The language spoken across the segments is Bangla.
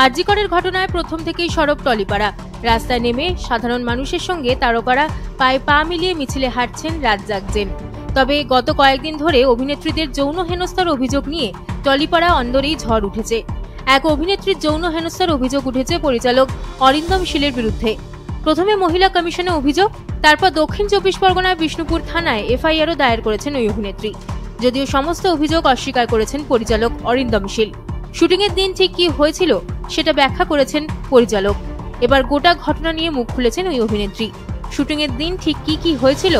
আরজি করের ঘটনায় প্রথম থেকেই সরব টলিপাড়া। রাস্তায় নেমে সাধারণ মানুষের সঙ্গে তারকারা পায়ে পা মিলিয়ে মিছিলে হাঁটছেন, রাত জাগছেন। তবে গত কয়েকদিন ধরে অভিনেত্রীদের যৌন হেনস্থার অভিযোগ নিয়ে টলিপাড়া অন্দরেই ঝড় উঠেছে। এক অভিনেত্রীর যৌন হেনস্থার অভিযোগ উঠেছে পরিচালক অরিন্দম শীলের বিরুদ্ধে। প্রথমে মহিলা কমিশনে অভিযোগ, তারপর দক্ষিণ 24 পরগনার বিষ্ণুপুর থানায় এফআইআরও দায়ের করেছেন ওই অভিনেত্রী। যদিও সমস্ত অভিযোগ অস্বীকার করেছেন পরিচালক অরিন্দম শীল। শুটিংয়ের দিন ঠিক কি হয়েছিল সেটা ব্যাখ্যা করেছেন পরিচালক। এবার গোটা ঘটনা নিয়ে মুখ খুলেছেন ওই অভিনেত্রী। শুটিংয়ের দিন ঠিক কি হয়েছিল,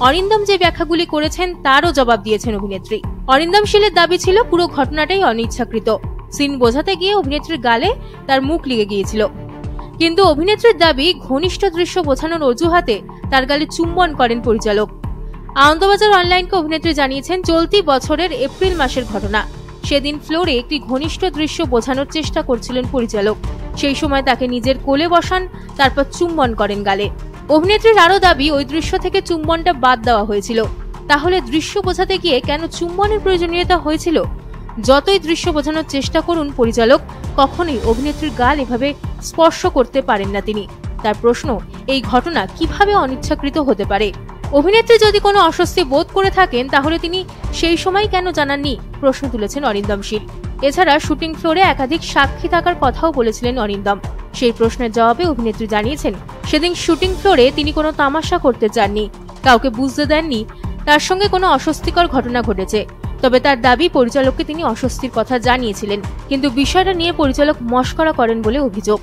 অরিন্দম যে ব্যাখ্যাগুলি করেছেন তারও জবাব দিয়েছেন অভিনেত্রী। অরিন্দম শীলের দাবি ছিল পুরো ঘটনাটাই অনিচ্ছাকৃত। সিন বোঝাতে গিয়ে অভিনেত্রীর গালে তার মুখ লেগে গিয়েছিল। কিন্তু অভিনেত্রীর দাবি ঘনিষ্ঠ দৃশ্য বোঝানোর অজুহাতে তার গালে চুম্বন করেন পরিচালক। আনন্দবাজার অনলাইনকে অভিনেত্রী জানিয়েছেন, চলতি বছরের এপ্রিল মাসের ঘটনা। সেদিন ফ্লোরে একটি ঘনিষ্ঠ দৃশ্য বোঝানোর চেষ্টা করছিলেন পরিচালক। সেই সময় তাকে নিজের কোলে বসান, তারপর চুম্বন করেন গালে। অভিনেত্রীর আরও দাবি, ওই দৃশ্য থেকে চুম্বনটা বাদ দেওয়া হয়েছিল। তাহলে দৃশ্য বোঝাতে গিয়ে কেন চুম্বনের প্রয়োজনীয়তা হয়েছিল? যতই দৃশ্য বোঝানোর চেষ্টা করুন পরিচালক, কখনোই অভিনেত্রীর গাল এভাবে স্পর্শ করতে পারেন না তিনি। তার প্রশ্ন, এই ঘটনা কিভাবে অনিচ্ছাকৃত হতে পারে? অভিনেত্রী যদি কোনো অস্বস্তি বোধ করে থাকেন তাহলে তিনি সেই সময় কেন জানাননি, প্রশ্ন তুলেছেন অরিন্দম শীল। এছাড়া শুটিং ফ্লোরে একাধিক সাক্ষী থাকার কথাও বলেছিলেন অরিন্দম। সেই প্রশ্নের জবাবে অভিনেত্রী জানিয়েছেন, সেদিন শুটিং ফ্লোরে তিনি কোনো তামাশা করতে চাননি, কাউকে বুঝতে দেননি তার সঙ্গে কোনো অস্বস্তিকর ঘটনা ঘটেছে। তবে তার দাবি, পরিচালককে তিনি অস্বস্তির কথা জানিয়েছিলেন, কিন্তু বিষয়টা নিয়ে পরিচালক মশকরা করেন বলে অভিযোগ।